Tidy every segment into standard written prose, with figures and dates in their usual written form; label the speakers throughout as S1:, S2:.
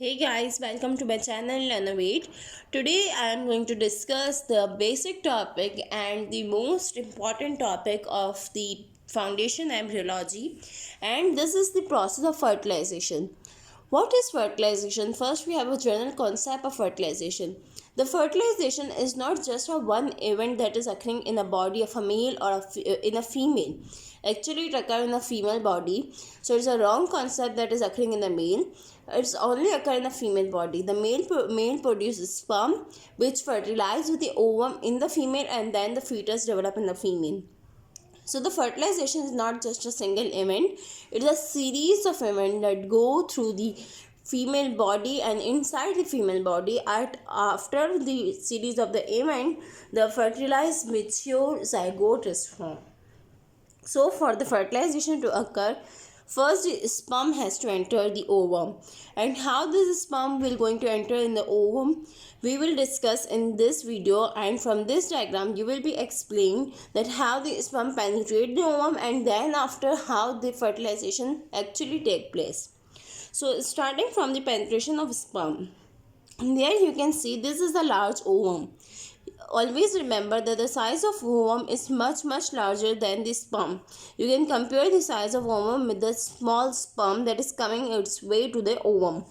S1: Hey guys, welcome to my channel Innovate. Today I am going to discuss the basic topic and the most important topic of the foundation embryology, and this is the process of fertilization. What is fertilization? First, we have a general concept of fertilization. The fertilization is not just a one event that is occurring in a body of a male or in a female. Actually, it occurs in a female body, so it's a wrong concept that is occurring in the male. It's only occur in the female body. The male produces sperm, which fertilizes with the ovum in the female, and then the fetus develop in the female. So the fertilization is not just a single event, it is a series of events that go through the female body, and inside the female body after the series of the event, the fertilized mature zygote is formed. So for the fertilization to occur, first the sperm has to enter the ovum, and how this sperm will going to enter in the ovum we will discuss in this video. And from this diagram you will be explained that how the sperm penetrate the ovum, and then after how the fertilization actually take place. So starting from the penetration of sperm, there you can see this is a large ovum. Always remember that the size of ovum is much larger than the sperm. You can compare the size of ovum with the small sperm that is coming its way to the ovum.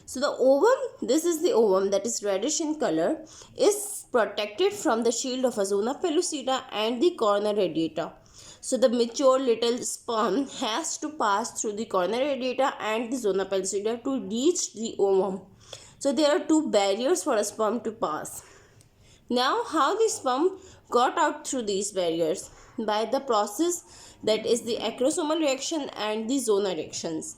S1: So the ovum, this is the ovum that is reddish in color, is protected from the shield of a zona pellucida and the corona radiata. So the mature little sperm has to pass through the corona radiata and the zona pellucida to reach the ovum. So there are two barriers for a sperm to pass. Now, how the sperm got out through these barriers? By the process that is the acrosomal reaction and the zona reactions.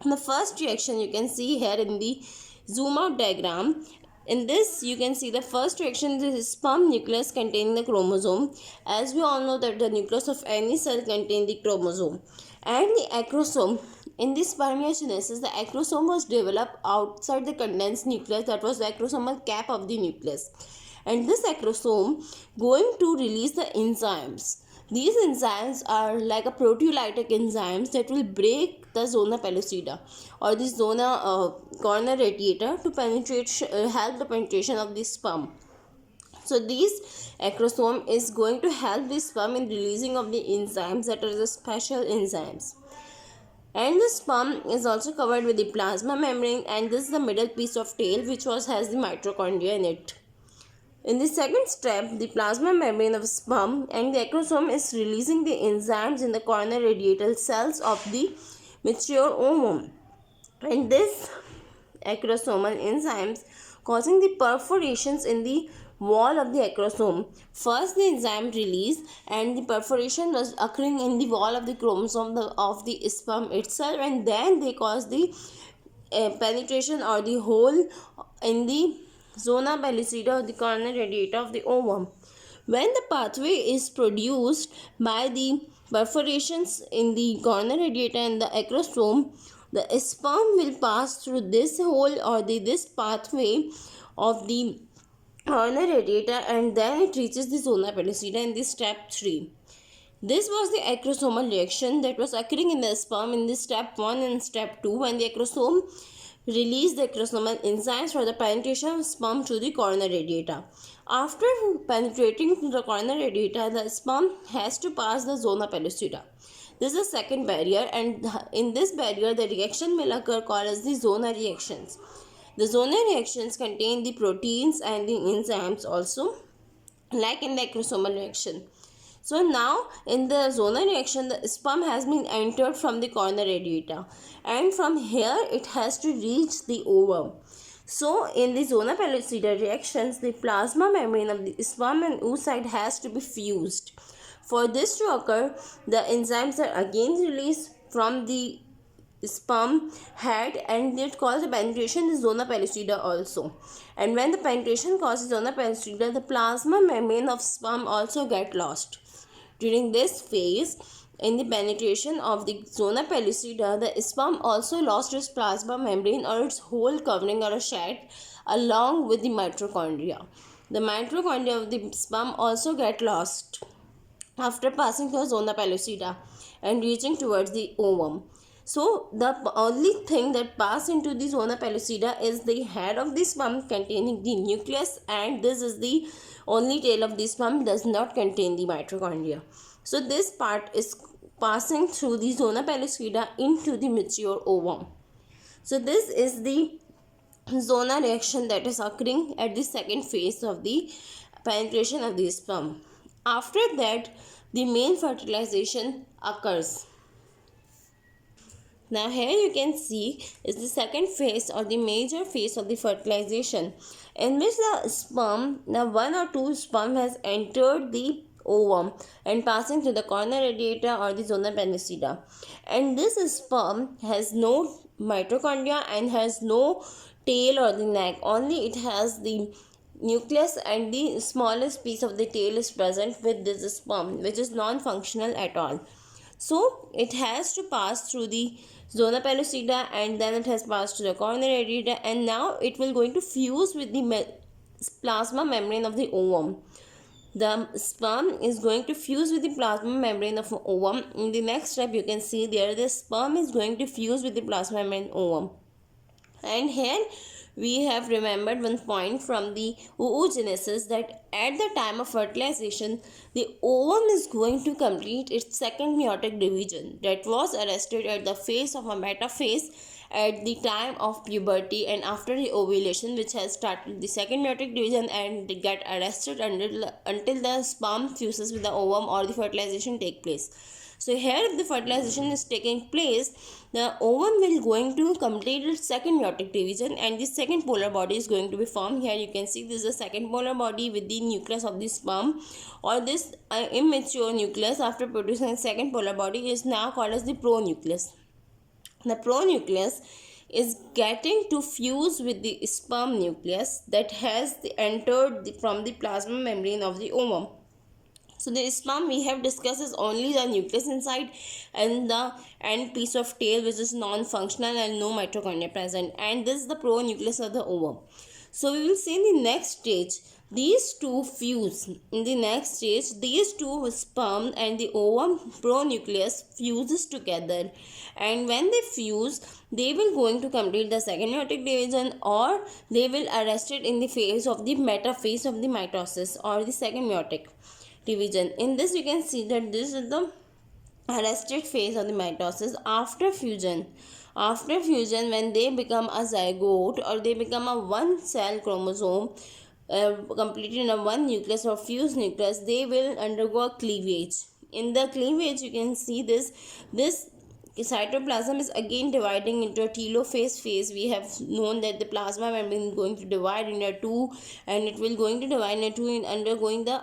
S1: The first reaction you can see here in the zoom out diagram. In this you can see the first reaction is the sperm nucleus containing the chromosome. As we all know that the nucleus of any cell contains the chromosome, and the acrosome. In this spermiogenesis, the acrosome was developed outside the condensed nucleus, that was the acrosomal cap of the nucleus. And this acrosome going to release the enzymes. These enzymes are like a proteolytic enzymes that will break the zona pellucida or the zona corona radiata to penetrate, help the penetration of the sperm. So this acrosome is going to help the sperm in releasing of the enzymes, that are the special enzymes. And the sperm is also covered with the plasma membrane, and this is the middle piece of tail which has the mitochondria in it. In the second step, the plasma membrane of sperm and the acrosome is releasing the enzymes in the corona radiatal cells of the mature ovum. And this acrosomal enzymes causing the perforations in the wall of the acrosome. First the enzyme release, and the perforation was occurring in the wall of the chromosome of the sperm itself, and then they cause the penetration or the hole in the zona pellucida or the corona radiata of the ovum. When the pathway is produced by the perforations in the corona radiata and the acrosome, the sperm will pass through this hole or this pathway of the corona radiata, and then it reaches the zona pellucida in the step 3. This was the acrosomal reaction that was occurring in the sperm in the step 1 and step 2, when the acrosome release the acrosomal enzymes for the penetration of sperm to the corona radiata. After penetrating to the corona radiata, the sperm has to pass the zona pellucida. This is the second barrier, and in this barrier the reaction will occur called as the zona reactions. The zona reactions contain the proteins and the enzymes also, like in the acrosomal reaction. So now in the zona reaction, the sperm has been entered from the corona radiata, and from here it has to reach the ovum. So in the zona pellucida reactions, the plasma membrane of the sperm and oocyte has to be fused. For this to occur, the enzymes are again released from the sperm head, and it causes the penetration in zona pellucida also. And when the penetration causes zona pellucida, the plasma membrane of sperm also get lost. During this phase, in the penetration of the zona pellucida, the sperm also lost its plasma membrane or its whole covering or a shed along with the mitochondria. The mitochondria of the sperm also get lost after passing through zona pellucida and reaching towards the ovum. So the only thing that pass into the zona pellucida is the head of the sperm containing the nucleus, and this is the only tail of the sperm does not contain the mitochondria. So this part is passing through the zona pellucida into the mature ovum. So this is the zona reaction that is occurring at the second phase of the penetration of the sperm. After that, the main fertilization occurs. Now here you can see is the second phase or the major phase of the fertilization, in which the sperm, now one or two sperm has entered the ovum and passing through the corner radiata or the zona pellucida, and this sperm has no mitochondria and has no tail or the neck, only it has the nucleus, and the smallest piece of the tail is present with this sperm, which is non-functional at all. So it has to pass through the zona pellucida, and then it has passed to the corner radiata, and now it will going to fuse with the plasma membrane of the ovum. The sperm is going to fuse with the plasma membrane of ovum. In the next step, you can see there the sperm is going to fuse with the plasma membrane ovum. And here we have remembered one point from the oogenesis, that at the time of fertilization, the ovum is going to complete its second meiotic division that was arrested at the phase of a metaphase at the time of puberty and after the ovulation, which has started the second meiotic division and get arrested until the sperm fuses with the ovum or the fertilization take place. So here if the fertilization is taking place, the ovum will going to complete its second meiotic division and the second polar body is going to be formed. Here you can see this is the second polar body with the nucleus of the sperm, or this immature nucleus after producing a second polar body is now called as the pronucleus. The pronucleus is getting to fuse with the sperm nucleus that has entered from the plasma membrane of the ovum. So the sperm we have discussed is only the nucleus inside and the end piece of tail, which is non-functional and no mitochondria present, and this is the pronucleus of the ovum. So we will see in the next stage these two fuse. In the next stage, these two sperm and the ovum pronucleus fuses together, and when they fuse, they will going to complete the second meiotic division, or they will arrest it in the phase of the metaphase of the mitosis or the second meiotic division. In this you can see that this is the arrested phase of the mitosis. After fusion, when they become a zygote or they become a one cell chromosome completed in a one nucleus or fused nucleus, they will undergo cleavage. In the cleavage you can see this cytoplasm is again dividing into a telophase phase. We have known that the plasma membrane is going to divide into two, and it will going to divide into two in undergoing the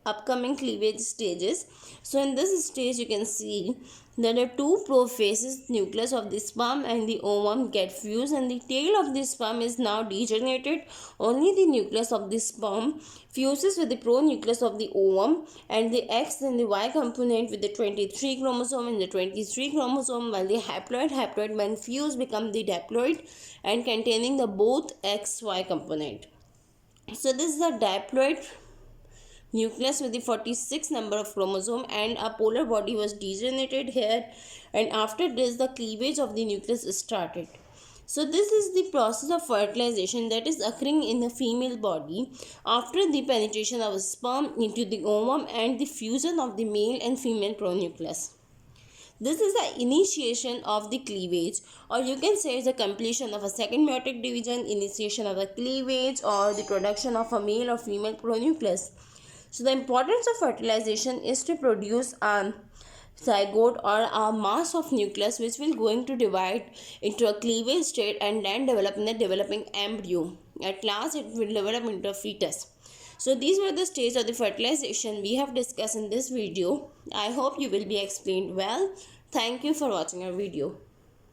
S1: upcoming cleavage stages. So in this stage you can see that the two prophases, nucleus of the sperm and the ovum, get fused, and the tail of the sperm is now degenerated. Only the nucleus of the sperm fuses with the pronucleus of the ovum, and the X and the Y component with the 23 chromosome and the 23 chromosome, while the haploid when fused become the diploid and containing the both XY component. So this is the diploid nucleus with the 46 number of chromosome, and a polar body was degenerated here, and after this the cleavage of the nucleus started. So this is the process of fertilization that is occurring in the female body after the penetration of sperm into the ovum and the fusion of the male and female pronucleus. This is the initiation of the cleavage, or you can say it's the completion of a second meiotic division, initiation of the cleavage, or the production of a male or female pronucleus. So the importance of fertilization is to produce a zygote or a mass of nucleus which will going to divide into a cleavage state and then develop in the developing embryo. At last it will develop into a fetus. So these were the stages of the fertilization we have discussed in this video. I hope you will be explained well. Thank you for watching our video.